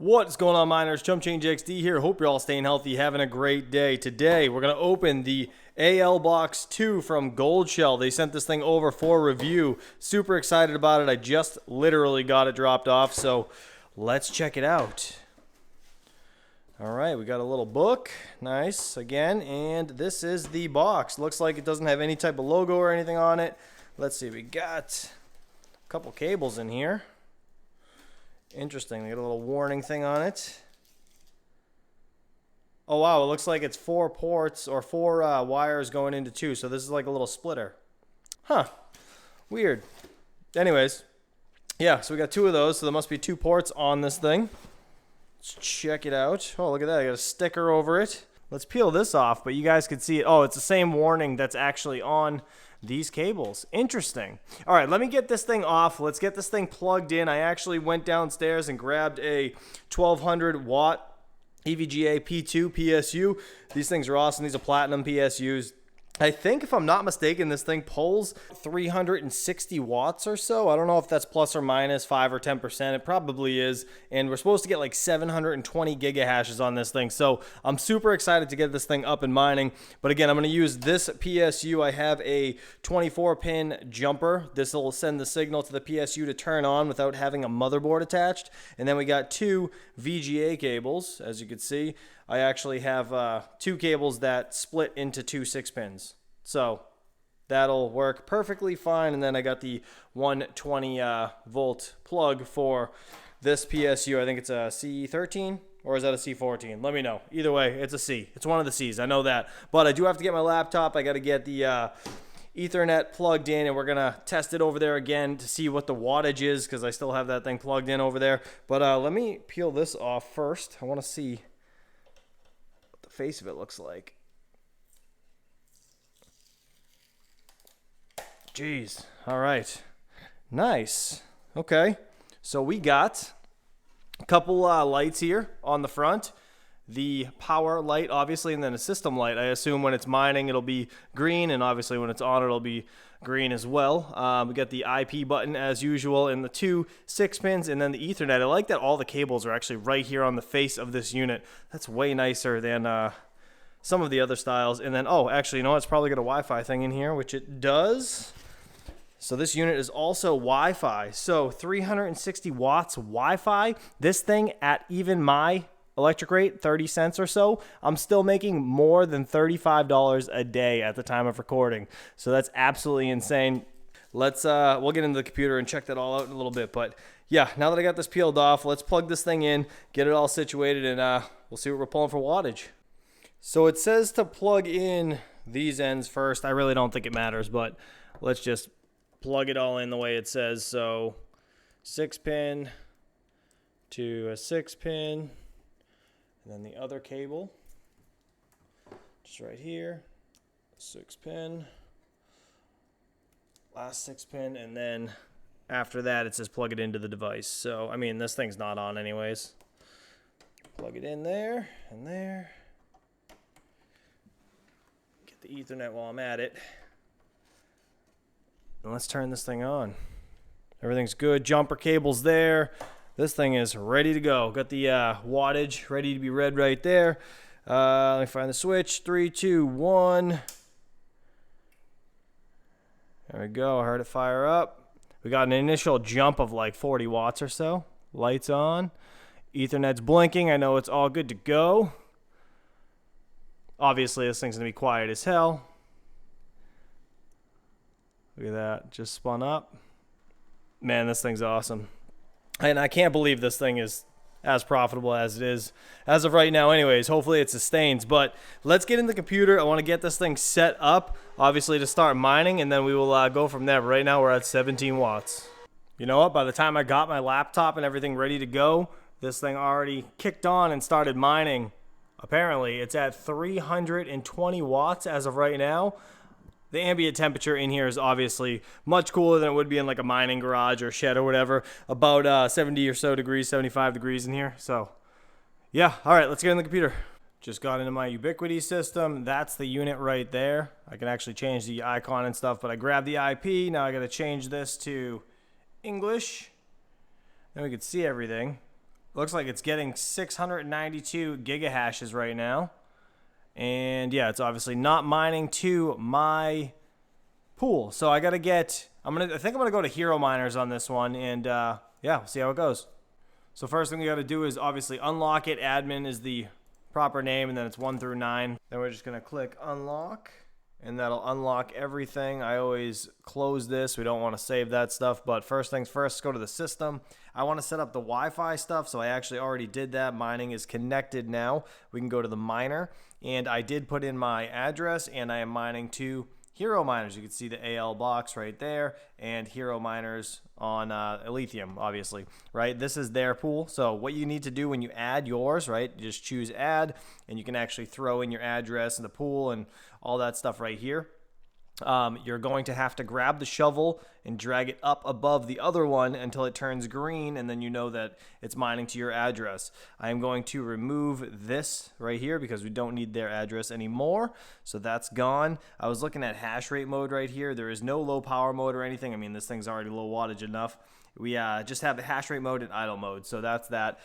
What's going on, miners? Chump Change XD here. Hope you're all staying healthy, having a great day. Today, we're going to open the AL Box II from Goldshell. They sent this thing over for review. Super excited about it. I just literally got it dropped off, so let's check it out. All right, we got a little book. Nice, again, and this is the box. Looks like it doesn't have any type of logo or anything on it. Let's see, we got a couple cables in here. Interesting, they got a little warning thing on it. Oh wow, it looks like it's 4 ports or 4 wires going into 2, so this is like a little splitter. Huh, weird. Anyways, yeah, so we got 2 of those, so there must be 2 ports on this thing. Let's check it out. Oh, look at that, I got a sticker over it. Let's peel this off, but you guys can see it. Oh, it's the same warning that's actually on these cables. Interesting. All right, let me get this thing off. Let's get this thing plugged in. I actually went downstairs and grabbed a 1200 watt EVGA P2 PSU. These things are awesome. These are platinum PSUs. I think, if I'm not mistaken, this thing pulls 360 watts or so. I don't know if that's plus or minus 5 or 10%. It probably is. And we're supposed to get like 720 gigahashes on this thing. So I'm super excited to get this thing up and mining. But again, I'm going to use this PSU. I have a 24-pin jumper. This will send the signal to the PSU to turn on without having a motherboard attached. And then we got 2 VGA cables, as you can see. I actually have 2 cables that split into 2 6-pins. So that'll work perfectly fine. And then I got the 120 volt plug for this PSU. I think it's a C13 or is that a C14? Let me know. Either way, it's a C. It's one of the C's. I know that. But I do have to get my laptop. I got to get the Ethernet plugged in, and we're going to test it over there again to see what the wattage is because I still have that thing plugged in over there. But let me peel this off first. I want to see what the face of it looks like. Jeez. All right. Nice. Okay. So we got a couple lights here on the front. The power light, obviously, and then a system light. I assume when it's mining, it'll be green, and obviously when it's on, it'll be green as well. We got the IP button as usual, and the 2 6-pins, and then the Ethernet. I like that all the cables are actually right here on the face of this unit. That's way nicer than some of the other styles. And then, oh, actually, you know what? It's probably got a Wi-Fi thing in here, which it does. So this unit is also Wi-Fi. So 360 watts Wi-Fi. This thing at even my electric rate, 30 cents or so, I'm still making more than $35 a day at the time of recording. So that's absolutely insane. Let's we'll get into the computer and check that all out in a little bit. But yeah, now that I got this peeled off, let's plug this thing in, get it all situated, and we'll see what we're pulling for wattage. So it says to plug in these ends first. I really don't think it matters, but let's just plug it all in the way it says. So 6-pin to a 6-pin, and then the other cable just right here, 6-pin, last 6-pin, and then after that it says plug it into the device. So I mean, this thing's not on anyways. Plug it in there and there. Get the Ethernet while I'm at it. And let's turn this thing on. Everything's good. Jumper cable's there. This thing is ready to go. Got the wattage ready to be read right there. Let me find the switch. 3, 2, 1. There we go. I heard it fire up. We got an initial jump of like 40 watts or so. Lights on. Ethernet's blinking. I know it's all good to go. Obviously, this thing's going to be quiet as hell. Look at that. Just spun up. Man, this thing's awesome. And I can't believe this thing is as profitable as it is as of right now anyways. Hopefully it sustains. But let's get in the computer. I want to get this thing set up, obviously, to start mining, and then we will go from there. But right now we're at 17 watts. You know what? By the time I got my laptop and everything ready to go, this thing already kicked on and started mining. Apparently, it's at 320 watts as of right now. The ambient temperature in here is obviously much cooler than it would be in like a mining garage or shed or whatever. About 70 or so degrees, 75 degrees in here. So, yeah. All right, let's get in the computer. Just got into my Ubiquiti system. That's the unit right there. I can actually change the icon and stuff, but I grabbed the IP. Now I got to change this to English. Then we can see everything. Looks like it's getting 692 gigahashes right now. And yeah, it's obviously not mining to my pool. So I got to get, I think I'm going to go to hero miners on this one. And yeah, we'll see how it goes. So first thing we got to do is obviously unlock it. Admin is the proper name, and then it's 1 through 9. Then we're just going to click unlock, and that'll unlock everything. I always close this. We don't want to save that stuff. But first things first, let's go to the system. I want to set up the Wi-Fi stuff, so I actually already did that. Mining is connected now. We can go to the miner, and I did put in my address, and I am mining to hero miners. You can see the AL box right there, and hero miners on Alethium, obviously, right? This is their pool. So what you need to do when you add yours, right? You just choose add, and you can actually throw in your address in the pool and all that stuff right here. You're going to have to grab the shovel and drag it up above the other one until it turns green, and then you know that it's mining to your address. I am going to remove this right here because we don't need their address anymore, so that's gone. I was looking at Hashrate mode right here. There is no low power mode or anything. I mean, this thing's already low wattage enough. We just have the Hashrate mode and idle mode, so that's that.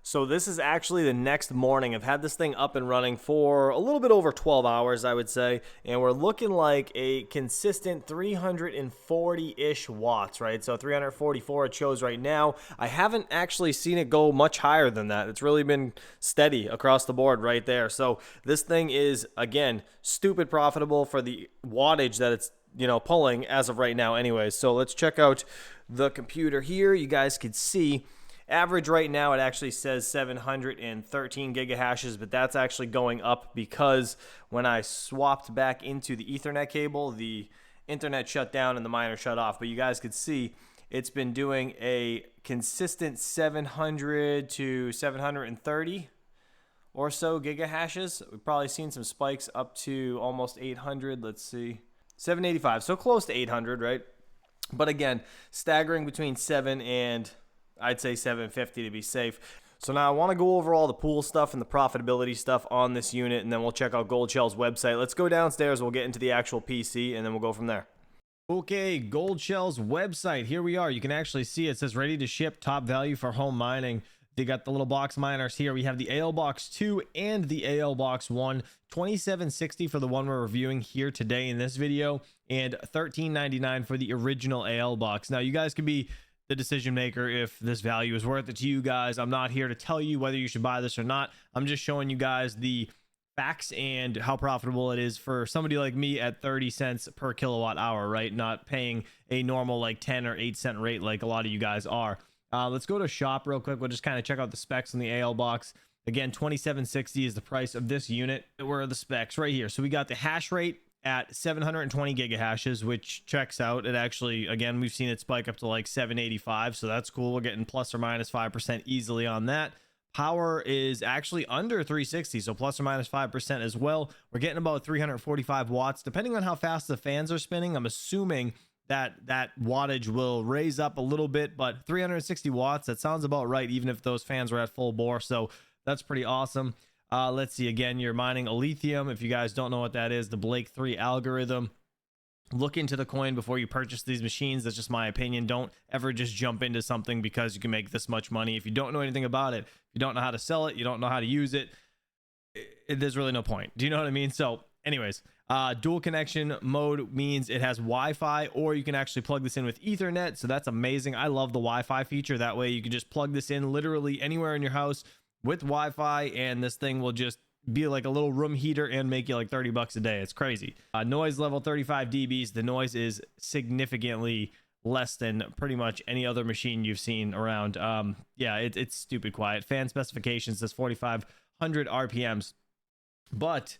So this is actually the next morning. I've had this thing up and running for a little bit over 12 hours, I would say, and we're looking like a consistent 340-ish watts, right? So 344 it shows right now. I haven't actually seen it go much higher than that. It's really been steady across the board right there. So this thing is, again, stupid profitable for the wattage that it's, you know, pulling as of right now anyways. So let's check out the computer here. You guys can see average right now, it actually says 713 gigahashes, but that's actually going up because when I swapped back into the Ethernet cable, the internet shut down and the miner shut off. But you guys could see it's been doing a consistent 700 to 730 or so gigahashes. We've probably seen some spikes up to almost 800. Let's see, 785, so close to 800, right? But again, staggering between 7 and I'd say 750 to be safe. So now I want to go over all the pool stuff and the profitability stuff on this unit, and then we'll check out Goldshell's website. Let's go downstairs. We'll get into the actual PC, and then we'll go from there. Okay, Goldshell's website. Here we are. You can actually see it says ready to ship, top value for home mining. They got the little box miners here. We have the AL Box II and the AL Box I. $27.60 for the one we're reviewing here today in this video, and $13.99 for the original AL box. Now, you guys can be the decision maker if this value is worth it to you guys. I'm not here to tell you whether you should buy this or not. I'm just showing you guys the facts and how profitable it is for somebody like me at 30 cents per kilowatt hour, right? Not paying a normal like 10 or 8 cent rate like a lot of you guys are. Let's go to shop real quick. We'll just kind of check out the specs on the AL box. Again, $27.60 is the price of this unit. Where are the specs? Right here. So we got the hash rate at 720 gigahashes, which checks out. It actually, again, we've seen it spike up to like 785, so that's cool. We're getting plus or minus 5% easily on that. Power is actually under 360, so plus or minus 5% as well. We're getting about 345 watts, depending on how fast the fans are spinning. I'm assuming that wattage will raise up a little bit, but 360 watts, that sounds about right, even if those fans were at full bore, so that's pretty awesome. Let's see, again, you're mining Alethium. If you guys don't know what that is, the Blake 3 algorithm. Look into the coin before you purchase these machines. That's just my opinion. Don't ever just jump into something because you can make this much money. If you don't know anything about it, you don't know how to sell it, you don't know how to use it, there's really no point. Do you know what I mean? So anyways, dual connection mode means it has Wi-Fi, or you can actually plug this in with Ethernet. So that's amazing. I love the Wi-Fi feature. That way you can just plug this in literally anywhere in your house with Wi-Fi, and this thing will just be like a little room heater and make you like 30 bucks a day. It's crazy. Noise level 35 dBs. The noise is significantly less than pretty much any other machine you've seen around. Yeah, it's stupid quiet. Fan specifications says 4,500 RPMs. But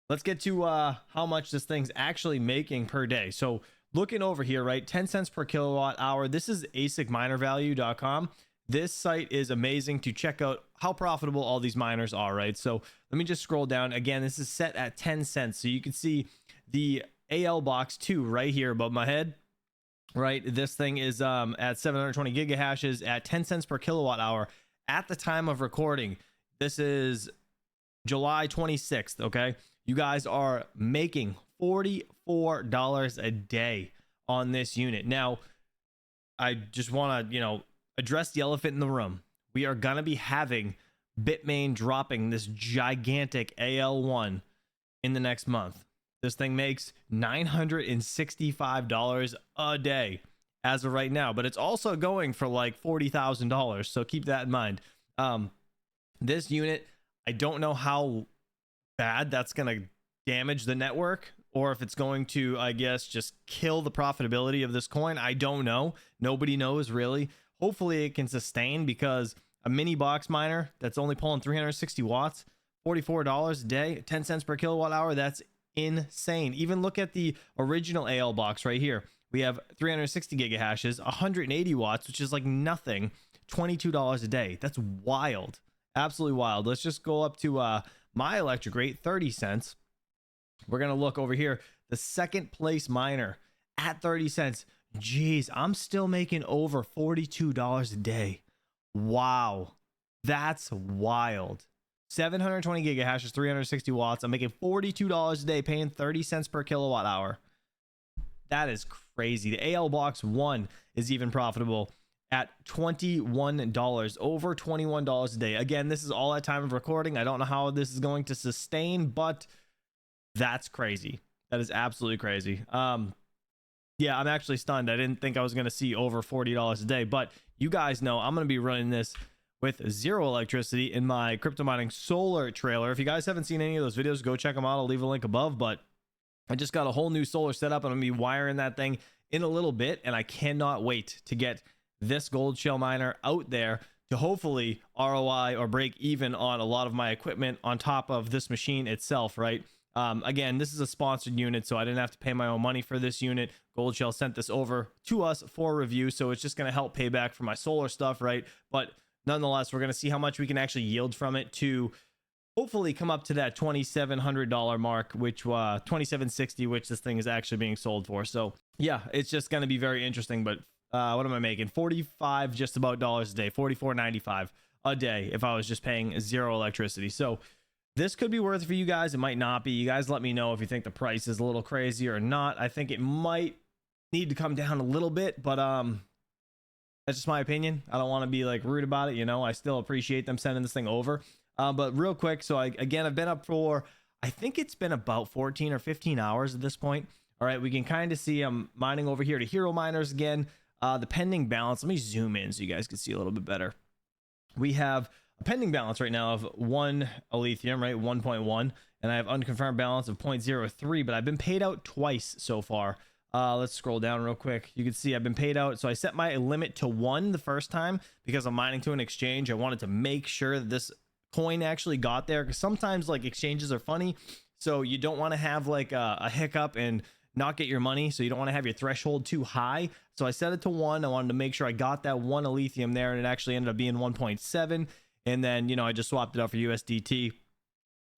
let's get to how much this thing's actually making per day. So looking over here, right, 10 cents per kilowatt hour. This is asicminervalue.com. This site is amazing to check out how profitable all these miners are, right? So let me just scroll down. Again, this is set at 10 cents. So you can see the AL Box II right here above my head, right? This thing is at 720 gigahashes at 10 cents per kilowatt hour at the time of recording. This is July 26th, okay? You guys are making $44 a day on this unit. Now, I just want to, address the elephant in the room. we are going to be having Bitmain dropping this gigantic AL1 in the next month. This thing makes $965 a day as of right now, but it's also going for like $40,000. So keep that in mind. This unit, I don't know how bad that's going to damage the network, or if it's going to, I guess, just kill the profitability of this coin. I don't know. Nobody knows really. Hopefully it can sustain, because a mini box miner that's only pulling 360 watts, $44 a day, 10 cents per kilowatt hour. That's insane. Even look at the original AL box right here. We have 360 gigahashes, 180 watts, which is like nothing, $22 a day. That's wild. Absolutely wild. Let's just go up to my electric rate, 30 cents. We're going to look over here. The second place miner at 30 cents. Jeez, I'm still making over $42 a day. Wow. That's wild. 720 gigahashes, 360 watts. I'm making $42 a day, paying 30 cents per kilowatt hour. That is crazy. The AL Box I is even profitable at $21, over $21 a day. Again, this is all at time of recording. I don't know how this is going to sustain, but that's crazy. That is absolutely crazy. Yeah, I'm actually stunned. I didn't think I was going to see over $40 a day, but you guys know I'm going to be running this with zero electricity in my crypto mining solar trailer. If you guys haven't seen any of those videos, go check them out. I'll leave a link above, but I just got a whole new solar setup, and I'm going to be wiring that thing in a little bit, and I cannot wait to get this Goldshell miner out there to hopefully ROI or break even on a lot of my equipment on top of this machine itself, right? Again, this is a sponsored unit, so I didn't have to pay my own money for this unit. Goldshell sent this over to us for review, so it's just going to help pay back for my solar stuff, right? But nonetheless, we're going to see how much we can actually yield from it to hopefully come up to that $2,700 mark, which $2,760, which this thing is actually being sold for. So yeah, it's just going to be very interesting. But what am I making? 45 just about dollars a day, $44.95 a day if I was just paying zero electricity. So this could be worth it for you guys. It might not be. You guys let me know if you think the price is a little crazy or not. I think it might need to come down a little bit, but that's just my opinion. I don't want to be like rude about it, you know. I still appreciate them sending this thing over. But real quick, so I've been up for, I think it's been about 14 or 15 hours at this point. All right, we can kind of see I'm mining over here to hero miners again. The pending balance, let me zoom in so you guys can see a little bit better. We have a pending balance right now of 1 Alephium, right, 1.1, and I have unconfirmed balance of 0.03, but I've been paid out twice so far. Let's scroll down real quick. You can see I've been paid out. So I set my limit to 1 the first time because I'm mining to an exchange. I wanted to make sure that this coin actually got there, because sometimes like exchanges are funny, so you don't want to have like a hiccup and not get your money, so you don't want to have your threshold too high. So I set it to 1. I wanted to make sure I got that 1 Alethium there, and it actually ended up being 1.7, and then, you know, I just swapped it out for USDT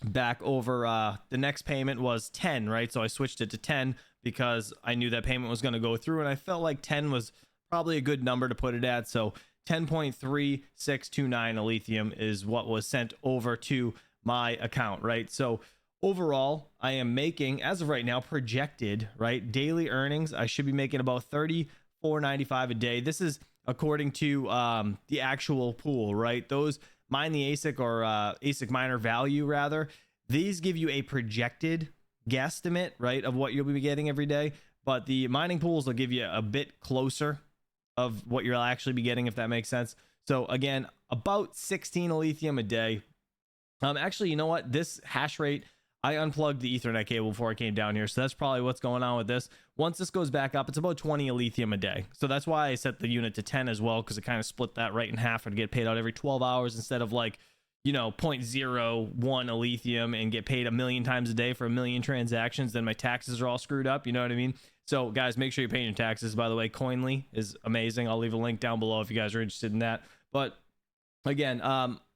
back over. The next payment was 10, right? So I switched it to 10 because I knew that payment was going to go through, and I felt like 10 was probably a good number to put it at. So 10.3629 Alethium is what was sent over to my account, right? So overall, I am making, as of right now, projected, right, daily earnings, I should be making about $34.95 a day. This is according to the actual pool, right? Those mine the ASIC, or ASIC miner value rather, these give you a projected guesstimate, right, of what you'll be getting every day, but the mining pools will give you a bit closer of what you'll actually be getting, if that makes sense. So again, about 16 Alethium a day. Actually, you know what, this hash rate, I unplugged the Ethernet cable before I came down here, so that's probably what's going on with this. Once this goes back up, it's about 20 Alethium a day. So that's why I set the unit to 10 as well, because it kind of split that right in half and get paid out every 12 hours instead of like, you know, 0.01 Alethium and get paid 1,000,000 times a day for 1,000,000 transactions. Then my taxes are all screwed up, you know what I mean? So guys, make sure you're paying your taxes. By the way, Koinly is amazing. I'll leave a link down below if you guys are interested in that. But again,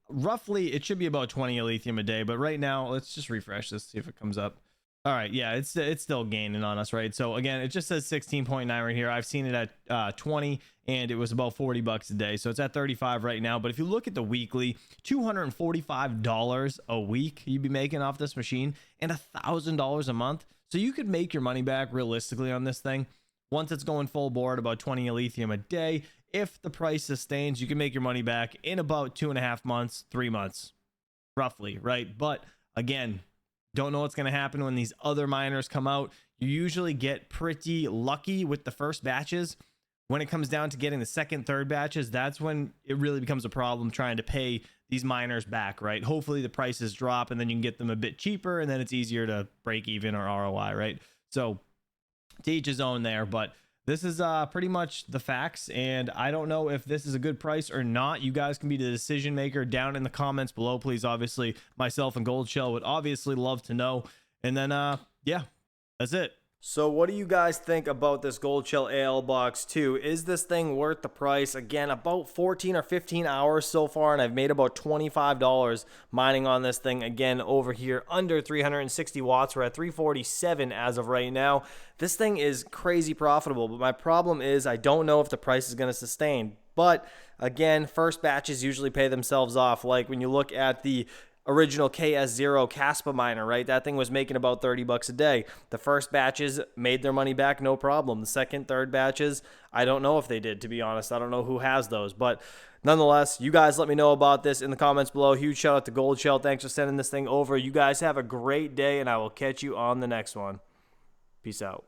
roughly it should be about 20 Alethium a day, but right now let's just refresh this, see if it comes up. All right, yeah, it's still gaining on us, right? So again, it just says 16.9 right here. I've seen it at 20, and it was about 40 bucks a day, so it's at 35 right now. But if you look at the weekly, $245 a week you'd be making off this machine, and $1,000 a month. So you could make your money back realistically on this thing once it's going full board, about 20 Alethium a day. If the price sustains, you can make your money back in about 2.5 months, 3 months, roughly, right? But again, don't know what's going to happen when these other miners come out. You usually get pretty lucky with the first batches. When it comes down to getting the second, third batches, that's when it really becomes a problem trying to pay these miners back, right? Hopefully the prices drop and then you can get them a bit cheaper, and then it's easier to break even or ROI, right? So to each his own there, but this is pretty much the facts, and I don't know if this is a good price or not. You guys can be the decision maker down in the comments below, please. Obviously, myself and Goldshell would obviously love to know. And then, yeah, that's it. So what do you guys think about this Goldshell AL Box II? Is this thing worth the price? Again, about 14 or 15 hours so far, and I've made about $25 mining on this thing. Again, over here, under 360 watts. We're at 347 as of right now. This thing is crazy profitable, but my problem is I don't know if the price is going to sustain. But again, first batches usually pay themselves off. Like when you look at the original KS0 Caspa miner, right? That thing was making about 30 bucks a day. The first batches made their money back, no problem. The second, third batches, I don't know if they did, to be honest. I don't know who has those, but nonetheless, you guys let me know about this in the comments below. Huge shout out to Goldshell. Thanks for sending this thing over. You guys have a great day, and I will catch you on the next one. Peace out.